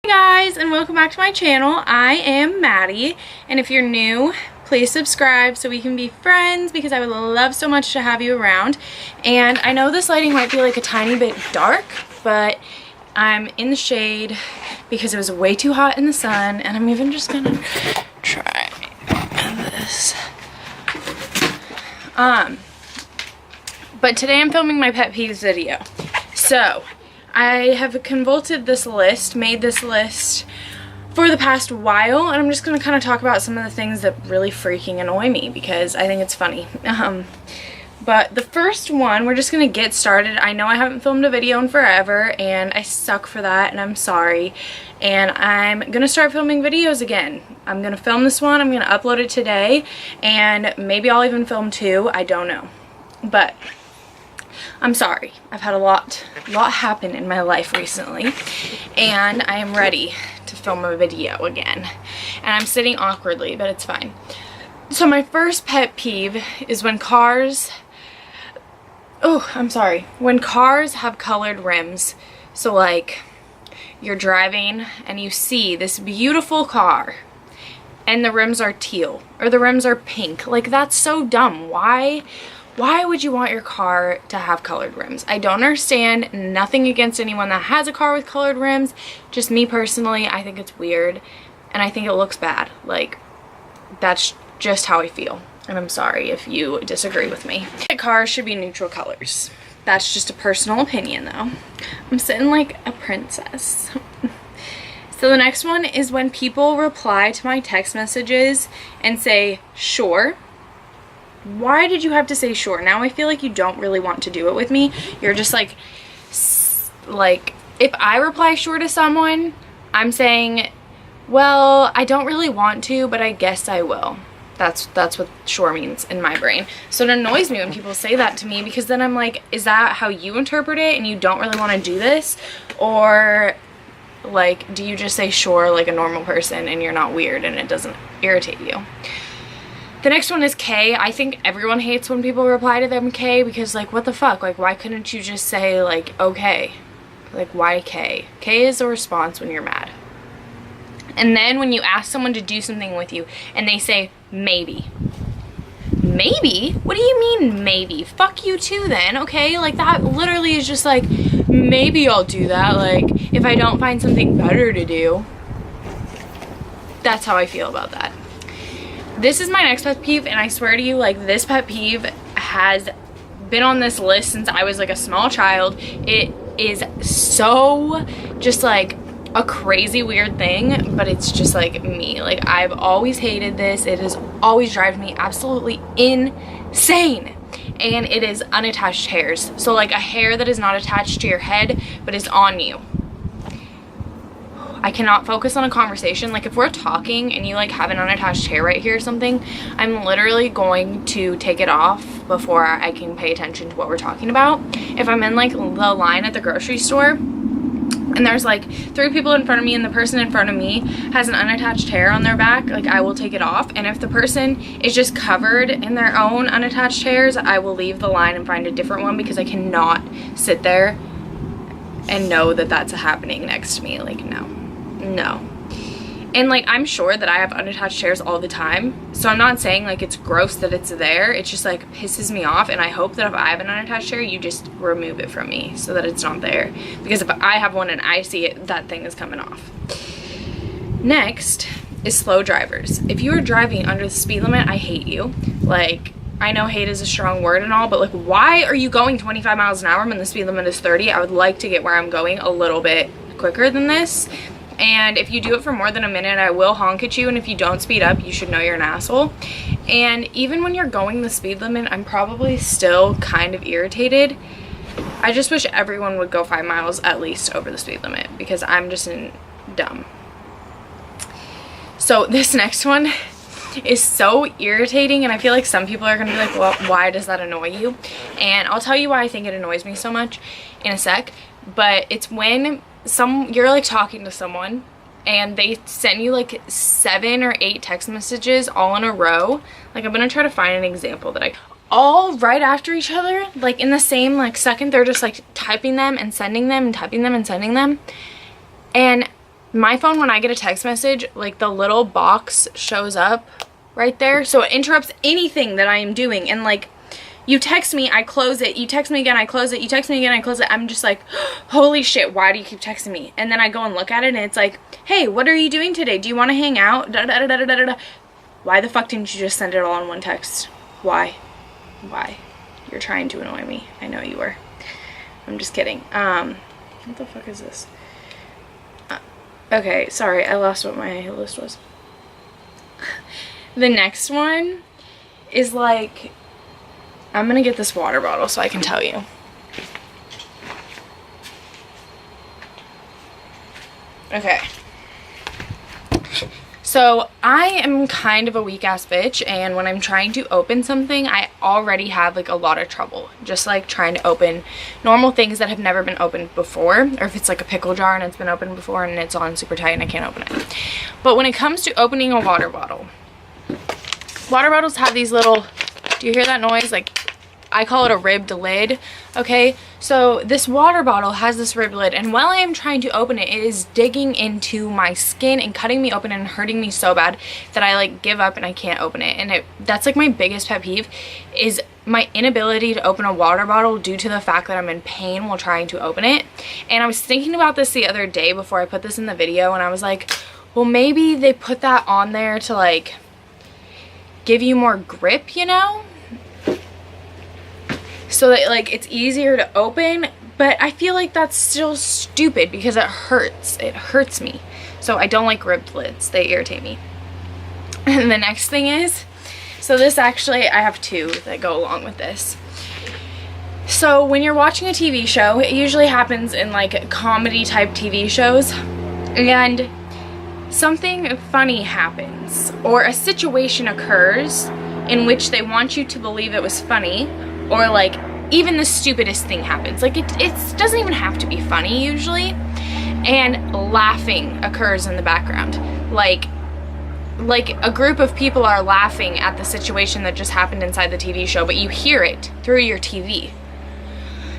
Hey guys, and welcome back to my channel. I am Maddie, and if you're new, please subscribe so we can be friends because I would love so much to have you around. And I know this lighting might be like a tiny bit dark, but I'm in the shade because it was way too hot in the sun, and I'm even just gonna try this. But today I'm filming my pet peeves video. So I have convoluted this list, made this list for the past while, and I'm just going to kind of talk about some of the things that really freaking annoy me because I think it's funny. But the first one, we're just going to get started. I know I haven't filmed a video in forever, and I suck for that, and I'm sorry. And I'm going to start filming videos again. I'm going to film this one, I'm going to upload it today, and maybe I'll even film two, I don't know. But I'm sorry. I've had a lot happen in my life recently, and I am ready to film a video again. And I'm sitting awkwardly, but it's fine. So my first pet peeve is when cars, when cars have colored rims. So like you're driving and you see this beautiful car and the rims are teal or the rims are pink. Like, that's so dumb. Why would you want your car to have colored rims? I don't understand. Nothing against anyone that has a car with colored rims. Just me personally, I think it's weird and I think it looks bad. Like, that's just how I feel. And I'm sorry if you disagree with me. Cars should be neutral colors. That's just a personal opinion though. I'm sitting like a princess. So the next one is when people reply to my text messages and say, sure. Why did you have to say sure? Now I feel like you don't really want to do it with me. You're just like if I reply sure to someone, I'm saying, well, I don't really want to, but I guess I will. That's what sure means in my brain. So it annoys me when people say that to me because then I'm like, is that how you interpret it and you don't really want to do this? Or like, do you just say sure like a normal person and you're not weird and it doesn't irritate you? The next one is K. I think everyone hates when people reply to them K because, like, what the fuck? Like, why couldn't you just say, like, okay? Like, why K? K is a response when you're mad. And then when you ask someone to do something with you and they say, maybe. Maybe? What do you mean, maybe? Fuck you too then, okay? Like, that literally is just like, maybe I'll do that. Like, if I don't find something better to do. That's how I feel about that. This is my next pet peeve, and I swear to you, like, this pet peeve has been on this list since I was like a small child. It is so just like a crazy weird thing, but it's just like me. Like, I've always hated this. It has always driven me absolutely insane. And it is unattached hairs. So like a hair that is not attached to your head but is on you. I cannot focus on a conversation. Like, if we're talking and you like have an unattached hair right here or something, I'm literally going to take it off before I can pay attention to what we're talking about. If I'm in like the line at the grocery store and there's like 3 people in front of me and the person in front of me has an unattached hair on their back, like, I will take it off. And if the person is just covered in their own unattached hairs, I will leave the line and find a different one because I cannot sit there and know that that's happening next to me. Like, no. And like, I'm sure that I have unattached hairs all the time, so I'm not saying like it's gross that it's there. It's just like pisses me off, and I hope that if I have an unattached hair, you just remove it from me so that it's not there, because if I have one and I see it, that thing is coming off. Next is slow drivers. If you are driving under the speed limit, I hate you. Like, I know hate is a strong word and all, but like, why are you going 25 miles an hour when the speed limit is 30? I would like to get where I'm going a little bit quicker than this. And if you do it for more than a minute, I will honk at you, and if you don't speed up, you should know you're an asshole. And even when you're going the speed limit, I'm probably still kind of irritated. I just wish everyone would go 5 miles at least over the speed limit because I'm just dumb. So this next one is so irritating, and I feel like some people are gonna be like, well, why does that annoy you? And I'll tell you why I think it annoys me so much in a sec. But it's when you're like talking to someone and they send you like 7 or 8 text messages all in a row. Like, I'm gonna try to find an example that all right after each other, like in the same like second. They're just like typing them and sending them and typing them and sending them, and My phone, when I get a text message, like the little box shows up right there, so it interrupts anything that I am doing. And like, you text me, I close it, you text me again, I close it, you text me again, I close it. I'm just like, holy shit, why do you keep texting me? And then I go and look at it and it's like, hey, what are you doing today? Do you want to hang out? Da, da, da, da, da, da. Why the fuck didn't you just send it all in one text? Why? You're trying to annoy me. I know you were. I'm just kidding. What the fuck is this? Okay, sorry, I lost what my list was. The next one is like, I'm gonna get this water bottle so I can tell you. Okay. So I am kind of a weak ass bitch, and when I'm trying to open something, I already have like a lot of trouble. Just like trying to open normal things that have never been opened before, or if it's like a pickle jar and it's been opened before and it's on super tight and I can't open it. But when it comes to opening a water bottle, water bottles have these little, do you hear that noise? Like, I call it a ribbed lid. Okay, so this water bottle has this ribbed lid, and while I am trying to open it, it is digging into my skin and cutting me open and hurting me so bad that I like give up and I can't open it. And that's like my biggest pet peeve, is my inability to open a water bottle due to the fact that I'm in pain while trying to open it. And I was thinking about this the other day before I put this in the video, and I was like, well, maybe they put that on there to like give you more grip, you know, so that like it's easier to open. But I feel like that's still stupid because it hurts me. So I don't like ribbed lids, they irritate me. And the next thing is, so this actually, I have two that go along with this. So when you're watching a TV show, it usually happens in like comedy type TV shows, and something funny happens or a situation occurs in which they want you to believe it was funny, or like even the stupidest thing happens. Like it doesn't even have to be funny usually, and laughing occurs in the background. Like a group of people are laughing at the situation that just happened inside the TV show, but you hear it through your TV.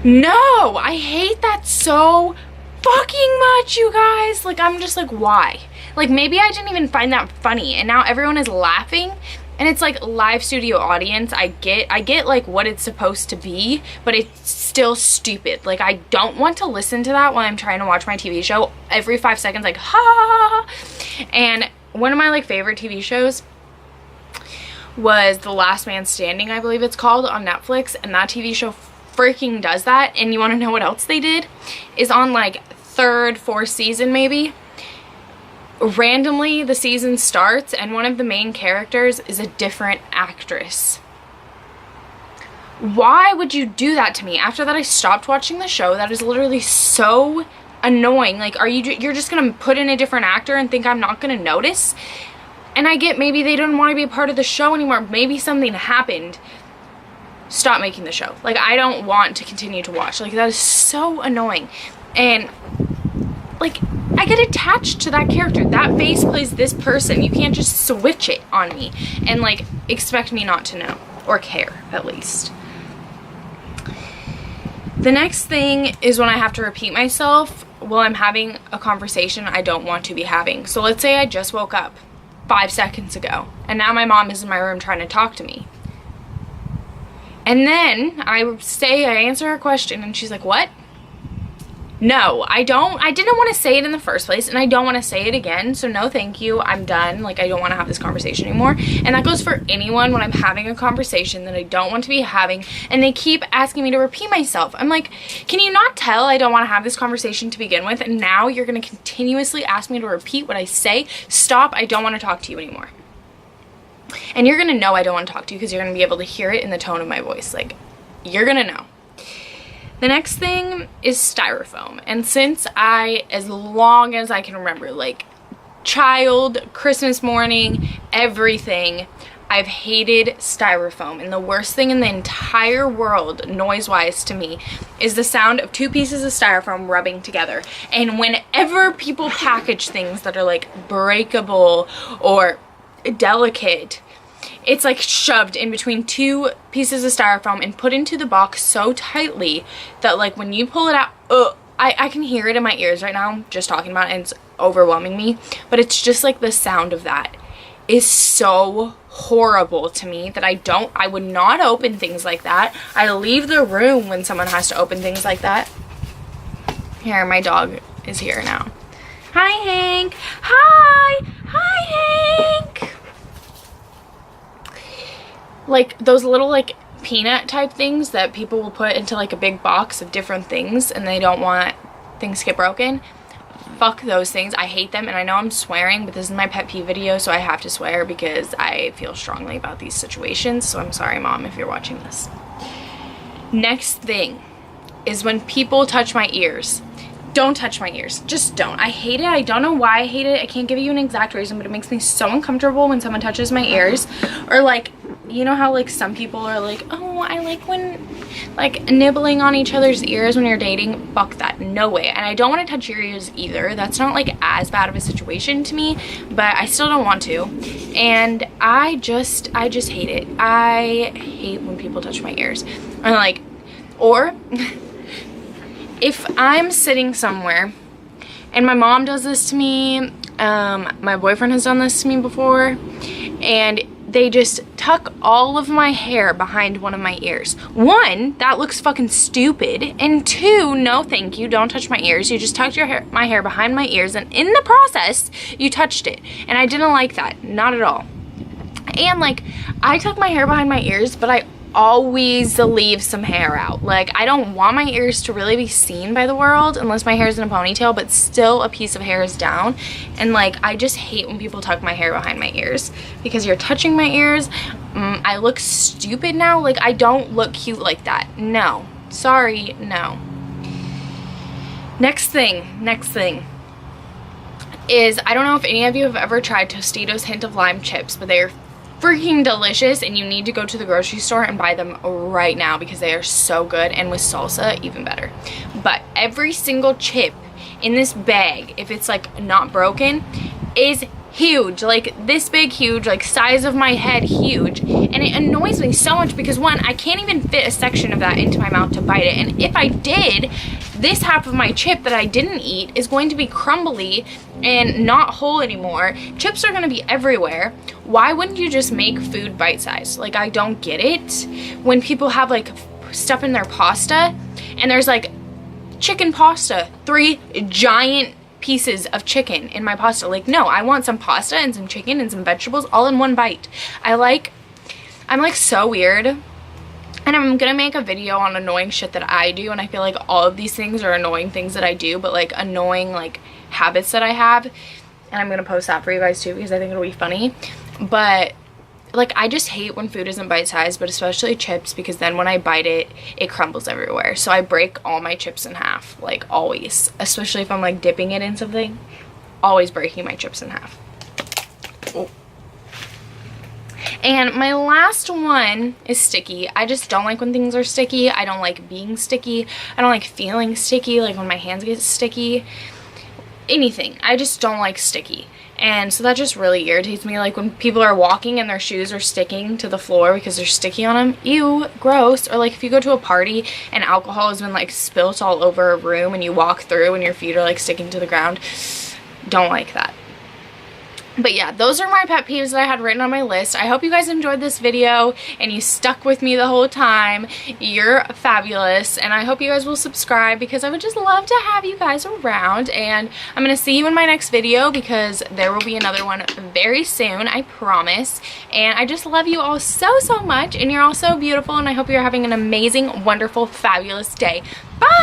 No, I hate that so fucking much, you guys. Like, I'm just like, why? Like, maybe I didn't even find that funny, and now everyone is laughing, and it's like live studio audience. I get like what it's supposed to be, but it's still stupid. Like, I don't want to listen to that while I'm trying to watch my TV show every 5 seconds, like, ha. And one of my like favorite TV shows was The Last Man Standing, I believe it's called, on Netflix, and that TV show freaking does that. And you want to know what else they did? Is on like 3rd, 4th season maybe, randomly the season starts and one of the main characters is a different actress. Why would you do that to me? After that, I stopped watching the show. That is literally so annoying. Like, you're just gonna put in a different actor and think I'm not gonna notice? And I get maybe they don't want to be a part of the show anymore. Maybe something happened. Stop making the show. Like, I don't want to continue to watch. Like, that is so annoying. And like, I get attached to that character. That face plays this person. You can't just switch it on me and like expect me not to know or care, at least. The next thing is when I have to repeat myself while I'm having a conversation I don't want to be having. So let's say I just woke up 5 seconds ago and now my mom is in my room trying to talk to me. And then I answer her question and she's like, what? No, I didn't want to say it in the first place, and I don't want to say it again, so no thank you, I'm done. Like, I don't want to have this conversation anymore. And that goes for anyone when I'm having a conversation that I don't want to be having, and they keep asking me to repeat myself. I'm like, can you not tell I don't want to have this conversation to begin with, and now you're going to continuously ask me to repeat what I say? Stop, I don't want to talk to you anymore. And you're going to know I don't want to talk to you because you're going to be able to hear it in the tone of my voice. Like, you're going to know. The next thing is styrofoam. And since as long as I can remember, like child, Christmas morning, everything, I've hated styrofoam. And the worst thing in the entire world, noise-wise to me, is the sound of 2 pieces of styrofoam rubbing together. And whenever people package things that are like breakable or delicate, it's like shoved in between 2 pieces of styrofoam and put into the box so tightly that like when you pull it out, I can hear it in my ears right now just talking about it, and it's overwhelming me, but it's just like the sound of that is so horrible to me that I would not open things like that. I leave the room when someone has to open things like that. Here, my dog is here now. Hi, Hank. Hi, Hank. Like those little like peanut type things that people will put into like a big box of different things, and they don't want things to get broken. Fuck those things. I hate them, and I know I'm swearing, but this is my pet peeve video, so I have to swear because I feel strongly about these situations. So I'm sorry, Mom, if you're watching this. Next thing is when people touch my ears. Don't touch my ears. Just don't. I hate it. I don't know why I hate it. I can't give you an exact reason, but it makes me so uncomfortable when someone touches my ears. Or like, you know how like some people are like, oh, I like when like nibbling on each other's ears when you're dating. Fuck that. No way. And I don't want to touch your ears either. That's not like as bad of a situation to me, but I still don't want to. And I just hate it. I hate when people touch my ears. I'm like, or if I'm sitting somewhere and my mom does this to me, my boyfriend has done this to me before, and they just tuck all of my hair behind one of my ears. One, that looks fucking stupid, and two, no thank you, don't touch my ears. You just tucked my hair behind my ears, and in the process, you touched it, and I didn't like that, not at all. And like, I tuck my hair behind my ears, but I always leave some hair out. Like, I don't want my ears to really be seen by the world unless my hair is in a ponytail, but still a piece of hair is down. And like, I just hate when people tuck my hair behind my ears because you're touching my ears. I look stupid now. Like, I don't look cute like that. No, sorry, no. Next thing is, I don't know if any of you have ever tried Tostitos Hint of Lime chips, but they are freaking delicious, and you need to go to the grocery store and buy them right now because they are so good, and with salsa even better. But every single chip in this bag, if it's like not broken, is huge, like this big, huge, like size of my head, huge. And it annoys me so much because one, I can't even fit a section of that into my mouth to bite it, and if I did, this half of my chip that I didn't eat is going to be crumbly and not whole anymore. Chips are going to be everywhere. Why wouldn't you just make food bite-sized? Like, I don't get it. When people have like stuff in their pasta and there's like chicken pasta, 3 giant pieces of chicken in my pasta. Like, no, I want some pasta and some chicken and some vegetables all in one bite. I'm like so weird. And I'm gonna make a video on annoying shit that I do, and I feel like all of these things are annoying things that I do, but like annoying like habits that I have, and I'm gonna post that for you guys too because I think it'll be funny. But like, I just hate when food isn't bite-sized, but especially chips, because then when I bite it, it crumbles everywhere. So I break all my chips in half, like always, especially if I'm like dipping it in something, always breaking my chips in half. Oh. And my last one is sticky. I just don't like when things are sticky. I don't like being sticky. I don't like feeling sticky, like when my hands get sticky. Anything. I just don't like sticky. And so that just really irritates me. Like when people are walking and their shoes are sticking to the floor because they're sticky on them. Ew, gross. Or like if you go to a party and alcohol has been like spilt all over a room and you walk through and your feet are like sticking to the ground. Don't like that. But yeah, those are my pet peeves that I had written on my list. I hope you guys enjoyed this video and you stuck with me the whole time. You're fabulous, and I hope you guys will subscribe because I would just love to have you guys around. And I'm going to see you in my next video because there will be another one very soon, I promise. And I just love you all so much, and you're all so beautiful, and I hope you're having an amazing, wonderful, fabulous day. Bye!